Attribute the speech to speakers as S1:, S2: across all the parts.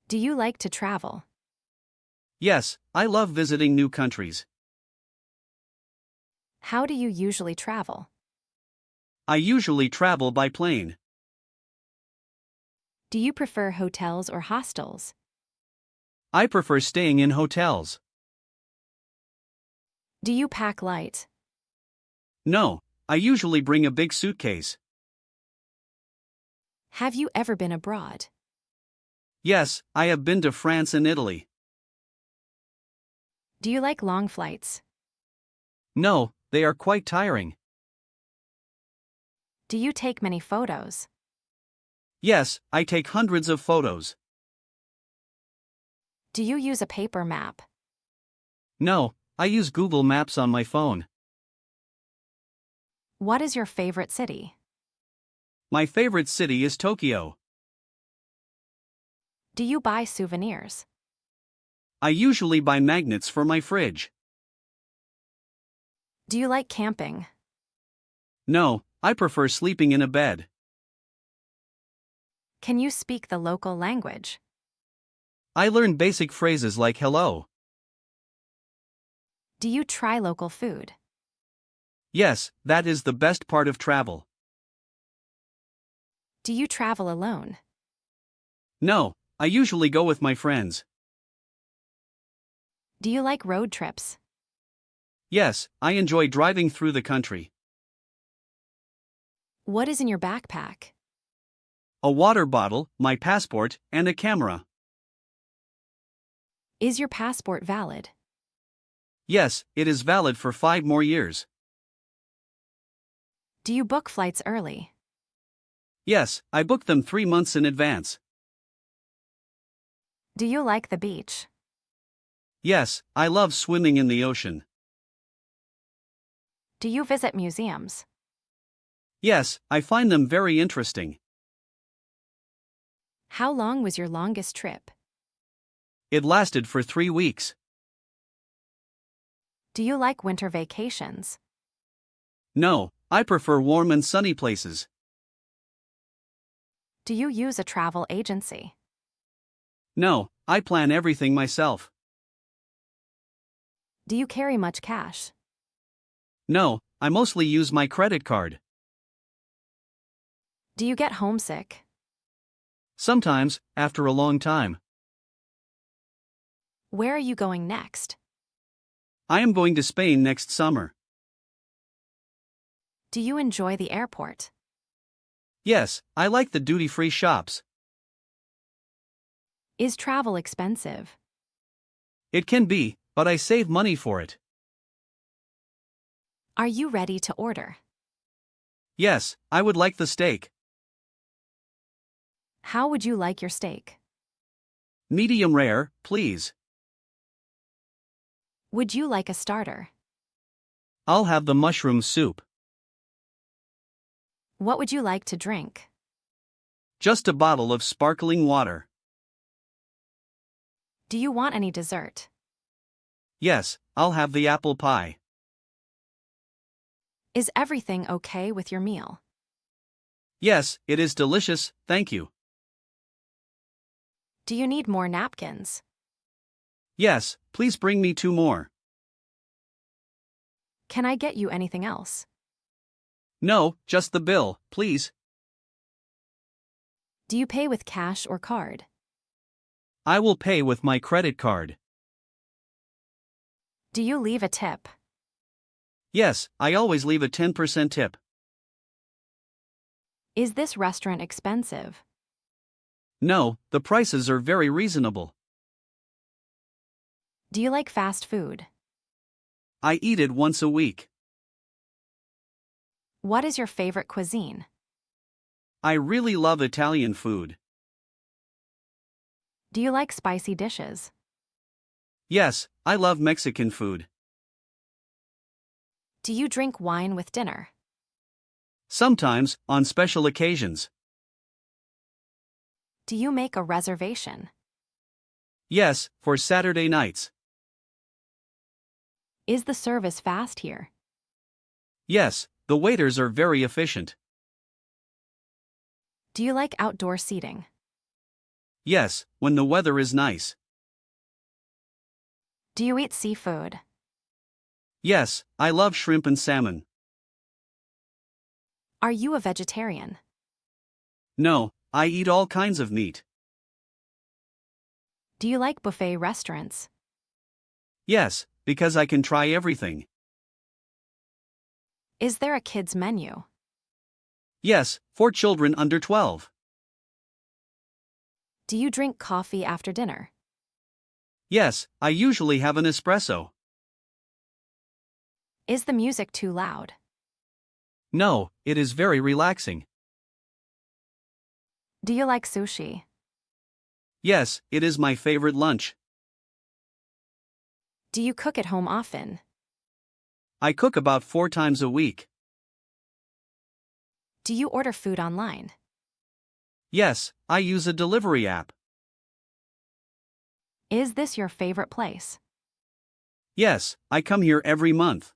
S1: Do you like to travel?
S2: Yes, I love visiting new countries.
S1: How do you usually travel?
S2: I usually travel by plane.
S1: Do you prefer hotels or hostels?
S2: I prefer staying in hotels.
S1: Do you pack light?
S2: No, I usually bring a big suitcase.
S1: Have you ever been abroad?
S2: Yes, I have been to France and Italy.
S1: Do you like long flights?
S2: No, they are quite tiring.
S1: Do you take many photos?
S2: Yes, I take hundreds of photos.
S1: Do you use a paper map?
S2: No, I use Google Maps on my phone.
S1: What is your favorite city?
S2: My favorite city is Tokyo.
S1: Do you buy souvenirs?
S2: I usually buy magnets for my fridge.
S1: Do you like camping?
S2: No, I prefer sleeping in a bed.
S1: Can you speak the local language?
S2: I learn basic phrases like hello.
S1: Do you try local food?
S2: Yes, that is the best part of travel.
S1: Do you travel alone?
S2: No, I usually go with my friends.
S1: Do you like road trips?
S2: Yes, I enjoy driving through the country.
S1: What is in your backpack?
S2: A water bottle, my passport, and a camera.
S1: Is your passport valid?
S2: Yes, it is valid for 5 more years.
S1: Do you book flights early?
S2: Yes, I book them 3 months in advance.
S1: Do you like the beach?
S2: Yes, I love swimming in the ocean.
S1: Do you visit museums?
S2: Yes, I find them very interesting.
S1: How long was your longest trip?
S2: It lasted for 3 weeks.
S1: Do you like winter vacations?
S2: No, I prefer warm and sunny places.
S1: Do you use a travel agency?
S2: No, I plan everything myself.
S1: Do you carry much cash?
S2: No, I mostly use my credit card.
S1: Do you get homesick?
S2: Sometimes, after a long time.
S1: Where are you going next?
S2: I am going to Spain next summer.
S1: Do you enjoy the airport?
S2: Yes, I like the duty-free shops.
S1: Is travel expensive?
S2: It can be, but I save money for it.
S1: Are you ready to order?
S2: Yes, I would like the steak.
S1: How would you like your steak?
S2: Medium rare, please.
S1: Would you like a starter?
S2: I'll have the mushroom soup.
S1: What would you like to drink?
S2: Just a bottle of sparkling water.
S1: Do you want any dessert?
S2: Yes, I'll have the apple pie.
S1: Is everything okay with your meal?
S2: Yes, it is delicious, thank you.
S1: Do you need more napkins?
S2: Yes, please bring me 2 more.
S1: Can I get you anything else?
S2: No, just the bill, please.
S1: Do you pay with cash or card?
S2: I will pay with my credit card.
S1: Do you leave a tip?
S2: Yes, I always leave a 10% tip.
S1: Is this restaurant expensive?
S2: No, the prices are very reasonable.
S1: Do you like fast food?
S2: I eat it once a week.
S1: What is your favorite cuisine?
S2: I really love Italian food.
S1: Do you like spicy dishes?
S2: Yes, I love Mexican food.
S1: Do you drink wine with dinner?
S2: Sometimes, on special occasions.
S1: Do you make a reservation?
S2: Yes, for Saturday nights.
S1: Is the service fast here?
S2: Yes, the waiters are very efficient.
S1: Do you like outdoor seating?
S2: Yes, when the weather is nice.
S1: Do you eat seafood?
S2: Yes, I love shrimp and salmon.
S1: Are you a vegetarian?
S2: No, I eat all kinds of meat.
S1: Do you like buffet restaurants?
S2: Yes, because I can try everything.
S1: Is there a kids menu?
S2: Yes, for children under 12.
S1: Do you drink coffee after dinner?
S2: Yes, I usually have an espresso.
S1: Is the music too loud?
S2: No, it is very relaxing.
S1: Do you like sushi?
S2: Yes, it is my favorite lunch.
S1: Do you cook at home often?
S2: I cook about 4 times a week.
S1: Do you order food online?
S2: Yes, I use a delivery app.
S1: Is this your favorite place?
S2: Yes, I come here every month.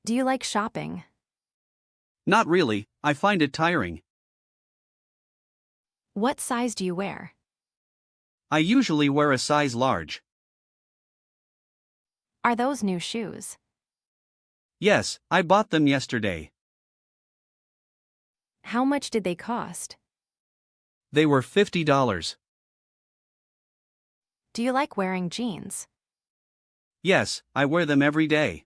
S1: Do you like shopping?
S2: Not really, I find it tiring.
S1: What size do you wear?
S2: I usually wear a size large.
S1: Are those new shoes?
S2: Yes, I bought them yesterday.
S1: How much did they cost?
S2: They were $50.
S1: Do you like wearing jeans?
S2: Yes, I wear them every day.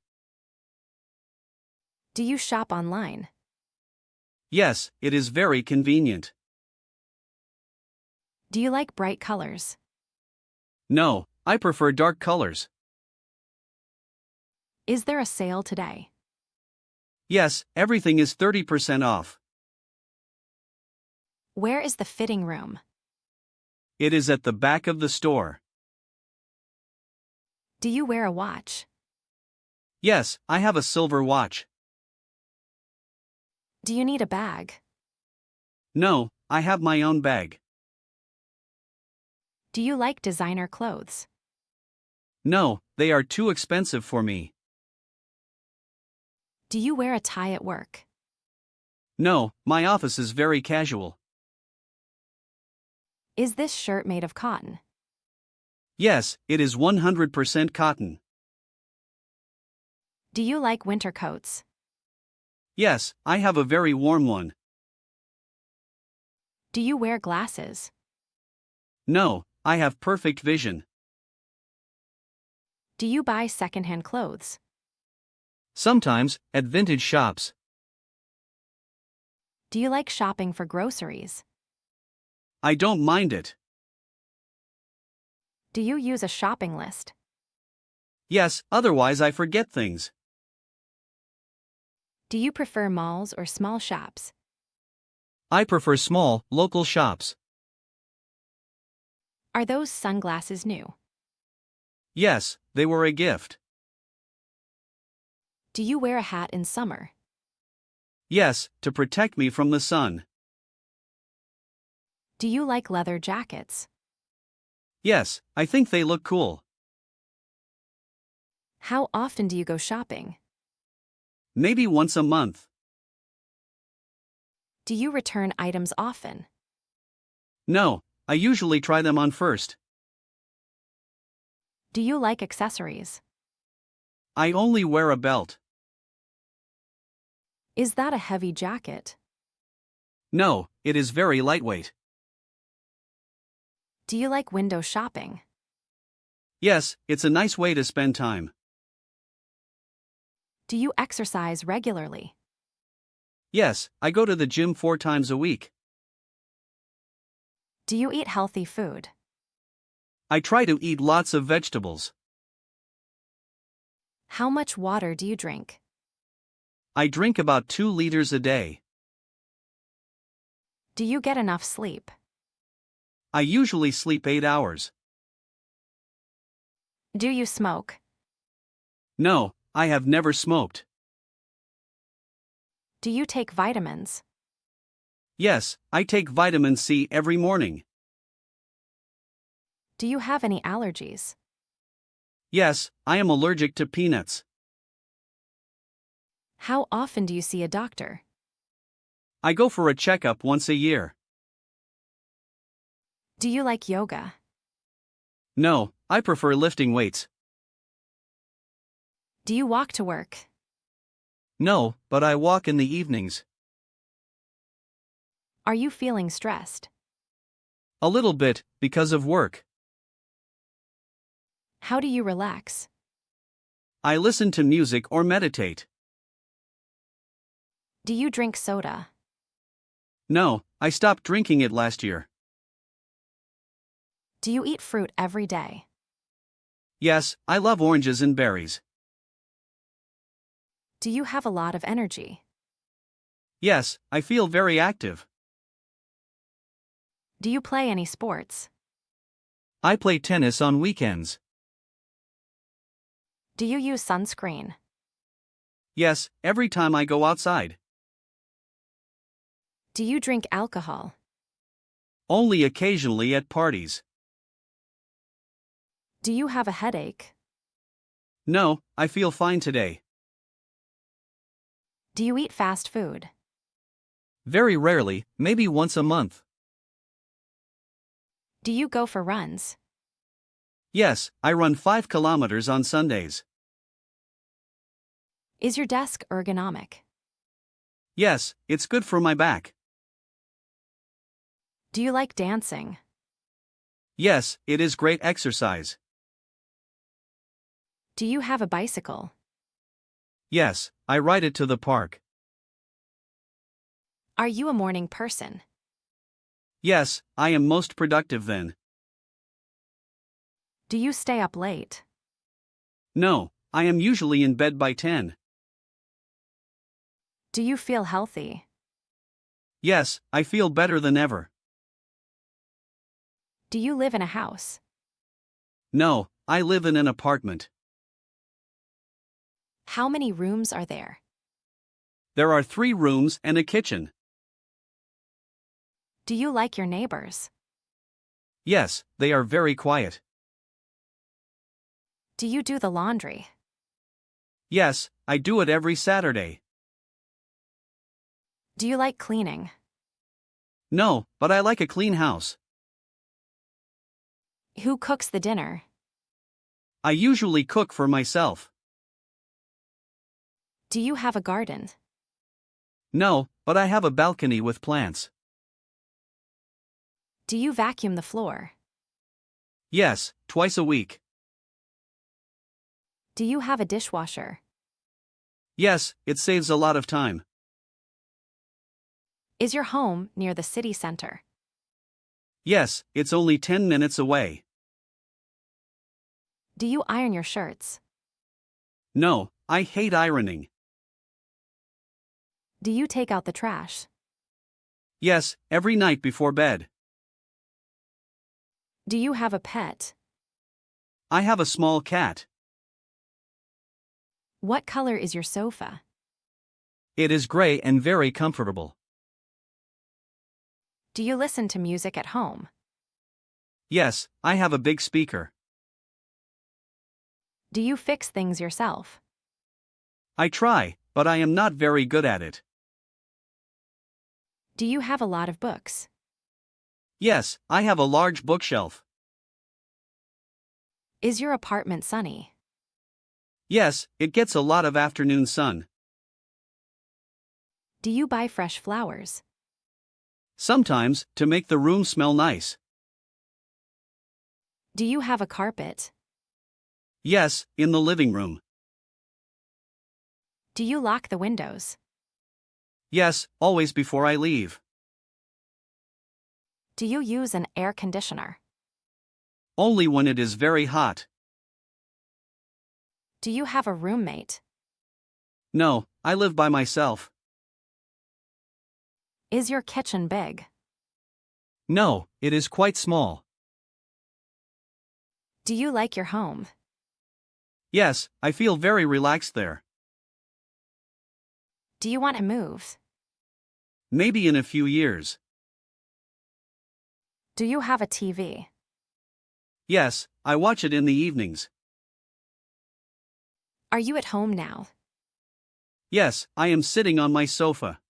S1: Do you shop online?
S2: Yes, it is very convenient.
S1: Do you like bright colors?
S2: No, I prefer dark colors.
S1: Is there a sale today?
S2: Yes, everything is 30% off.
S1: Where is the fitting room?
S2: It is at the back of the store.
S1: Do you wear a watch?
S2: Yes, I have a silver watch.
S1: Do you need a bag?
S2: No, I have my own bag.
S1: Do you like designer clothes?
S2: No, they are too expensive for me.
S1: Do you wear a tie at work?
S2: No, my office is very casual.
S1: Is this shirt made of cotton?
S2: Yes, it is 100% cotton.
S1: Do you like winter coats?
S2: Yes, I have a very warm one.
S1: Do you wear glasses?
S2: No, I have perfect vision.
S1: Do you buy secondhand clothes?
S2: Sometimes, at vintage shops.
S1: Do you like shopping for groceries?
S2: I don't mind it.
S1: Do you use a shopping list?
S2: Yes, otherwise I forget things.
S1: Do you prefer malls or small shops?
S2: I prefer small, local shops.
S1: Are those sunglasses new?
S2: Yes, they were a gift.
S1: Do you wear a hat in summer?
S2: Yes, to protect me from the sun.
S1: Do you like leather jackets?
S2: Yes, I think they look cool.
S1: How often do you go shopping?
S2: Maybe once a month.
S1: Do you return items often?
S2: No, I usually try them on first.
S1: Do you like accessories?
S2: I only wear a belt.
S1: Is that a heavy jacket?
S2: No, it is very lightweight.
S1: Do you like window shopping?
S2: Yes, it's a nice way to spend time.
S1: Do you exercise regularly?
S2: Yes, I go to the gym 4 times a week.
S1: Do you eat healthy food?
S2: I try to eat lots of vegetables.
S1: How much water do you drink?
S2: I drink about 2 liters a day.
S1: Do you get enough sleep?
S2: I usually sleep 8 hours.
S1: Do you smoke?
S2: No, I have never smoked.
S1: Do you take vitamins?
S2: Yes, I take vitamin C every morning.
S1: Do you have any allergies?
S2: Yes, I am allergic to peanuts.
S1: How often do you see a doctor?
S2: I go for a checkup once a year.
S1: Do you like yoga?
S2: No, I prefer lifting weights.
S1: Do you walk to work?
S2: No, but I walk in the evenings.
S1: Are you feeling stressed?
S2: A little bit, because of work.
S1: How do you relax?
S2: I listen to music or meditate.
S1: Do you drink soda?
S2: No, I stopped drinking it last year.
S1: Do you eat fruit every day?
S2: Yes, I love oranges and berries.
S1: Do you have a lot of energy?
S2: Yes, I feel very active.
S1: Do you play any sports?
S2: I play tennis on weekends.
S1: Do you use sunscreen?
S2: Yes, every time I go outside.
S1: Do you drink alcohol?
S2: Only occasionally at parties.
S1: Do you have a headache?
S2: No, I feel fine today.
S1: Do you eat fast food?
S2: Very rarely, maybe once a month.
S1: Do you go for runs?
S2: Yes, I run 5 kilometers on Sundays.
S1: Is your desk ergonomic?
S2: Yes, it's good for my back.
S1: Do you like dancing?
S2: Yes, it is great exercise.
S1: Do you have a bicycle?
S2: Yes, I ride it to the park.
S1: Are you a morning person?
S2: Yes, I am most productive then.
S1: Do you stay up late?
S2: No, I am usually in bed by 10.
S1: Do you feel healthy?
S2: Yes, I feel better than ever.
S1: Do you live in a house?
S2: No, I live in an apartment.
S1: How many rooms are there?
S2: There are 3 rooms and a kitchen.
S1: Do you like your neighbors?
S2: Yes, they are very quiet.
S1: Do you do the laundry?
S2: Yes, I do it every Saturday.
S1: Do you like cleaning?
S2: No, but I like a clean house.
S1: Who cooks the dinner?
S2: I usually cook for myself.
S1: Do you have a garden?
S2: No, but I have a balcony with plants.
S1: Do you vacuum the floor?
S2: Yes, twice a week.
S1: Do you have a dishwasher?
S2: Yes, it saves a lot of time.
S1: Is your home near the city center?
S2: Yes, it's only 10 minutes away.
S1: Do you iron your shirts?
S2: No, I hate ironing.
S1: Do you take out the trash?
S2: Yes, every night before bed.
S1: Do you have a pet?
S2: I have a small cat.
S1: What color is your sofa?
S2: It is gray and very comfortable.
S1: Do you listen to music at home?
S2: Yes, I have a big speaker.
S1: Do you fix things yourself?
S2: I try, but I am not very good at it.
S1: Do you have a lot of books?
S2: Yes, I have a large bookshelf.
S1: Is your apartment sunny?
S2: Yes, it gets a lot of afternoon sun.
S1: Do you buy fresh flowers?
S2: Sometimes, to make the room smell nice.
S1: Do you have a carpet?
S2: Yes, in the living room.
S1: Do you lock the windows?
S2: Yes, always before I leave.
S1: Do you use an air conditioner?
S2: Only when it is very hot.
S1: Do you have a roommate?
S2: No, I live by myself.
S1: Is your kitchen big?
S2: No, it is quite small.
S1: Do you like your home?
S2: Yes, I feel very relaxed there.
S1: Do you want to move?
S2: Maybe in a few years.
S1: Do you have a TV?
S2: Yes, I watch it in the evenings.
S1: Are you at home now?
S2: Yes, I am sitting on my sofa.